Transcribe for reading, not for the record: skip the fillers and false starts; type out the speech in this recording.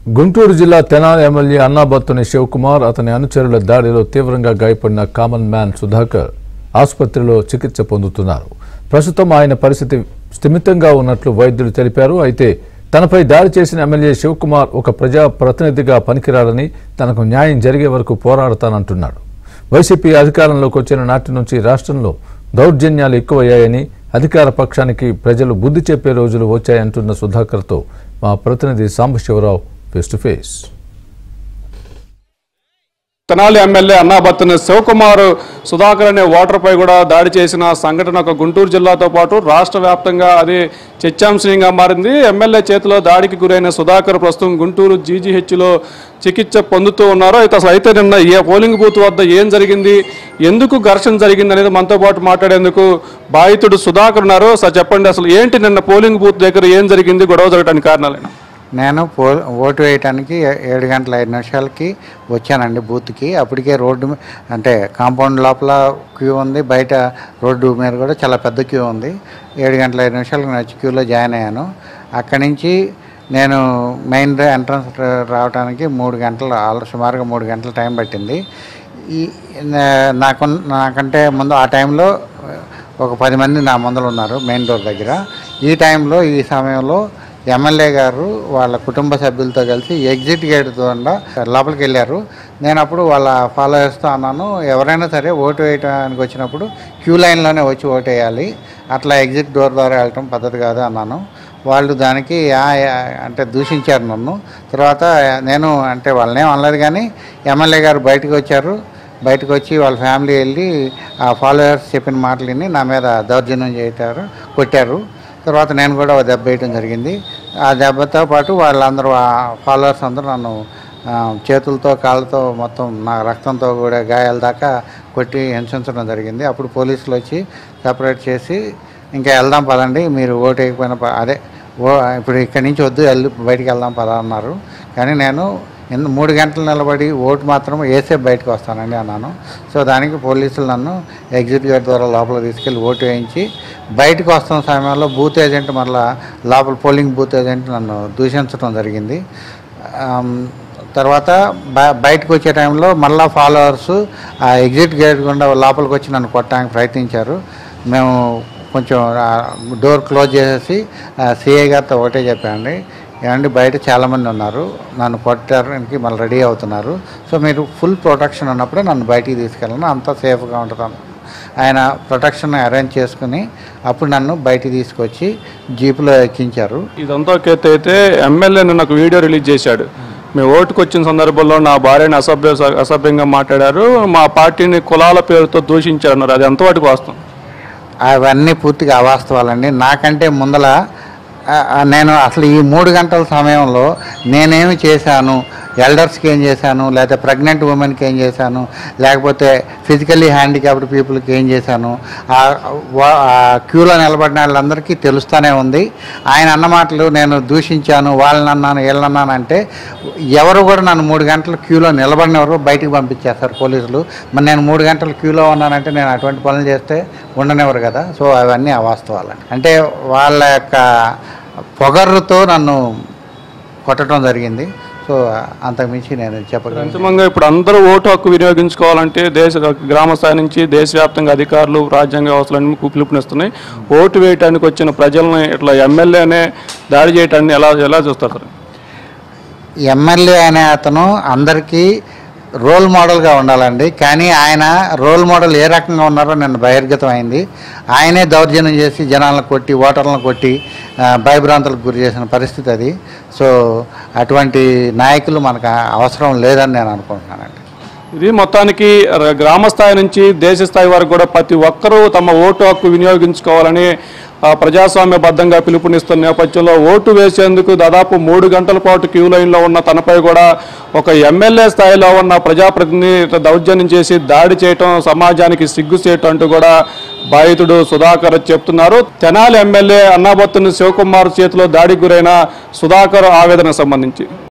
గుంటూరు జిల్లా తెనాలి ఎమ్మెల్యే అన్నాబత్తుని శివకుమార్ అతని అనుచరుల దాడిలో తీవ్రంగా గాయపడిన కామన్ మ్యాన్ సుధాకర్ ఆసుపత్రిలో చికిత్స పొందుతున్నారు. ప్రస్తుతం ఆయన పరిస్థితి స్థిమితంగా ఉన్నట్లు వైద్యులు తెలిపారు. అయితే తనపై దాడి చేసిన ఎమ్మెల్యే శివకుమార్ ఒక ప్రజా ప్రతినిధిగా పనికిరాడని తనకు న్యాయం జరిగే వరకు పోరాడతానంటున్నాడు. వైసీపీ అధికారంలోకి వచ్చిన నాటి నుంచి రాష్ట్రంలో దౌర్జన్యాలు ఎక్కువయ్యాయని, అధికార పక్షానికి ప్రజలు బుద్ధి చెప్పే రోజులు వచ్చాయంటున్న సుధాకర్తో మా ప్రతినిధి Sambasivarao face to face. Tenali MLA Annabathuni Sivakumar Sudhakar అనే ఓటర్పై కూడా దాడి చేసిన సంఘటన ఒక గుంటూరు జిల్లాతో పాటు రాష్ట్ర వ్యాప్తంగా అది చర్చాంశంగా మారింది. ఎమ్మెల్యే చేతిలో దాడికి గురైన సుధాకర్ ప్రస్తుతం గుంటూరు జీజీహెచ్లో చికిత్స పొందుతూ ఉన్నారు. అయితే నిన్న ఏ పోలింగ్ బూత్ వద్ద ఏం జరిగింది, ఎందుకు ఘర్షణ జరిగింది అనేది మనతో పాటు మాట్లాడేందుకు బాధితుడు సుధాకర్ ఉన్నారు. సార్ చెప్పండి, అసలు ఏంటి నిన్న పోలింగ్ బూత్ దగ్గర ఏం జరిగింది, గొడవ జరగడానికి కారణాలేనా? నేను ఓటు వేయడానికి 7:05 వచ్చానండి బూత్కి. అప్పటికే రోడ్డు అంటే కాంపౌండ్ లోపల క్యూ ఉంది, బయట రోడ్డు మీద కూడా చాలా పెద్ద క్యూ ఉంది. 7:05 వచ్చి క్యూలో జాయిన్ అయ్యాను. అక్కడి నుంచి నేను మెయిన్ ఎంట్రన్స్ రావడానికి 3 గంటలు, సుమారుగా 3 గంటల టైం పట్టింది. నాకంటే ముందు ఆ టైంలో ఒక 10 మంది నా ముందర ఉన్నారు మెయిన్ డోర్ దగ్గర. ఈ సమయంలో ఎమ్మెల్యే గారు వాళ్ళ కుటుంబ సభ్యులతో కలిసి ఎగ్జిట్ గేట్ ద్వారా లోపలికి వెళ్ళారు. నేను అప్పుడు వాళ్ళ ఫాలోవర్స్తో అన్నాను, ఎవరైనా సరే ఓటు వేయడానికి వచ్చినప్పుడు క్యూ లైన్లోనే వచ్చి ఓటు వేయాలి, అట్లా ఎగ్జిట్ డోర్ ద్వారా వెళ్ళటం పద్ధతి కాదు అన్నాను. వాళ్ళు దానికి అంటే దూషించారు నన్ను. తర్వాత నేను అంటే వాళ్ళనేం అనలేదు, కానీ ఎమ్మెల్యే గారు బయటకు వచ్చి వాళ్ళ ఫ్యామిలీ వెళ్ళి ఆ ఫాలోవర్స్ చెప్పిన మాటలు విని నా మీద దౌర్జన్యం కొట్టారు. తర్వాత నేను కూడా ఒక దెబ్బ వేయడం జరిగింది. ఆ దెబ్బతో పాటు వాళ్ళందరూ ఫాలోవర్స్ అందరూ నన్ను చేతులతో కాళ్ళతో మొత్తం నా రక్తంతో కూడా గాయాల దాకా కొట్టి హింసించడం జరిగింది. అప్పుడు పోలీసులు వచ్చి సెపరేట్ చేసి ఇంకా వెళ్దాం పదండి, మీరు ఓటు వేయకపోయినా ఇప్పుడు ఇక్కడి నుంచి వద్దు, బయటికి వెళ్దాం పదా అన్నారు. కానీ నేను 3 గంటలు నిలబడి ఓటు మాత్రం వేసే బయటకు వస్తానండి అన్నాను. సో దానికి పోలీసులు నన్ను ఎగ్జిట్ గేట్ ద్వారా లోపల తీసుకెళ్ళి ఓటు వేయించి బయటకు వస్తున్న సమయంలో బూత్ ఏజెంట్ మళ్ళీ లోపల పోలింగ్ బూత్ ఏజెంట్ నన్ను దూషించడం జరిగింది. తర్వాత బయటకు వచ్చే టైంలో మళ్ళీ ఫాలోవర్స్ ఆ ఎగ్జిట్ గేట్ గుండా లోపలికి వచ్చి నన్ను కొట్టడానికి ప్రయత్నించారు. మేము కొంచెం డోర్ క్లోజ్ చేసేసి సిఐ గారితో ఒకటే చెప్పానండి, ఏమండి బయట చాలామంది ఉన్నారు, నన్ను కొట్టడానికి మళ్ళీ రెడీ అవుతున్నారు, సో మీరు ఫుల్ ప్రొటెక్షన్ ఉన్నప్పుడే నన్ను బయటికి తీసుకెళ్ళను, అంతా సేఫ్గా ఉంటుంది. ఆయన ప్రొటెక్షన్ అరేంజ్ చేసుకుని అప్పుడు నన్ను బయటికి తీసుకొచ్చి జీపులో ఎక్కించారు. ఇదంతా అయితే ఎమ్మెల్యే నాకు వీడియో రిలీజ్ చేశాడు. మేము ఓటుకు వచ్చిన సందర్భంలో నా భార్యని అసభ్యంగా మాట్లాడారు, మా పార్టీని కులాల పేరుతో దూషించారు అన్నారు. అది ఎంతవరకు వాస్తవం? అవన్నీ పూర్తిగా అవాస్తవాలండి. నాకంటే ముందల నేను అసలు ఈ 3 గంటల సమయంలో నేనేమి చేశాను, ఎల్డర్స్కి ఏం చేశాను, లేకపోతే ప్రెగ్నెంట్ ఉమెన్కి ఏం చేశాను, లేకపోతే ఫిజికల్లీ హ్యాండిక్యాప్డ్ పీపుల్కి ఏం చేశాను, క్యూలో నిలబడిన వాళ్ళందరికీ తెలుస్తూనే ఉంది. ఆయన అన్న మాటలు నేను దూషించాను, వాళ్ళనన్నాను వీళ్ళన్నాను అంటే ఎవరు కూడా నన్ను 3 గంటలు క్యూలో నిలబడినవరు బయటికి పంపించేస్తారు పోలీసులు. మరి నేను 3 గంటలు క్యూలో ఉన్నానంటే నేను అటువంటి పనులు చేస్తే ఉండనివ్వరు కదా. సో అవన్నీ అవాస్తవాలు. అంటే వాళ్ళ యొక్క పొగర్రుతో నన్ను కొట్టడం జరిగింది. సో అంతకుమించి నేను చెప్పగలను. అంతిమంగా ఇప్పుడు అందరూ ఓటు హక్కు వినియోగించుకోవాలంటే గ్రామ స్థాయి నుంచి దేశవ్యాప్తంగా అధికారులు రాజ్యాంగ వ్యవస్థలన్నీ పిలుపునిస్తున్నాయి. ఓటు వేయడానికి వచ్చిన ప్రజల్ని ఇట్లా ఎమ్మెల్యేనే దాడి చేయటాన్ని ఎలా చూస్తారు? ఎమ్మెల్యే అనే అతను అందరికీ రోల్ మోడల్గా ఉండాలండి. కానీ ఆయన రోల్ మోడల్ ఏ రకంగా ఉన్నారో నిన్న బహిర్గతం అయింది. ఆయనే దౌర్జన్యం చేసి జనాలను కొట్టి, ఓటర్లను కొట్టి భయభ్రాంతులకు గురి చేసిన పరిస్థితి అది. సో అటువంటి నాయకులు మనకు అవసరం లేదని నేను అనుకుంటున్నానండి. ఇది మొత్తానికి గ్రామ స్థాయి నుంచి దేశ స్థాయి వరకు కూడా ప్రతి ఒక్కరూ తమ ఓటు హక్కు వినియోగించుకోవాలని ప్రజాస్వామ్యబద్ధంగా పిలుపునిస్తున్న నేపథ్యంలో ఓటు వేసేందుకు దాదాపు 3 గంటల పాటు క్యూ లైన్లో ఉన్న తనపై కూడా ఒక ఎమ్మెల్యే స్థాయిలో ఉన్న ప్రజాప్రతినిధి దౌర్జన్యం చేసి దాడి చేయటం సమాజానికి సిగ్గుచేటు అంటూ కూడా బాధితుడు సుధాకర్ చెప్తున్నారు. తెనాలి ఎమ్మెల్యే అన్నాబత్తుని శివకుమార్ చేతిలో దాడికి గురైన సుధాకర్ ఆవేదనకు సంబంధించి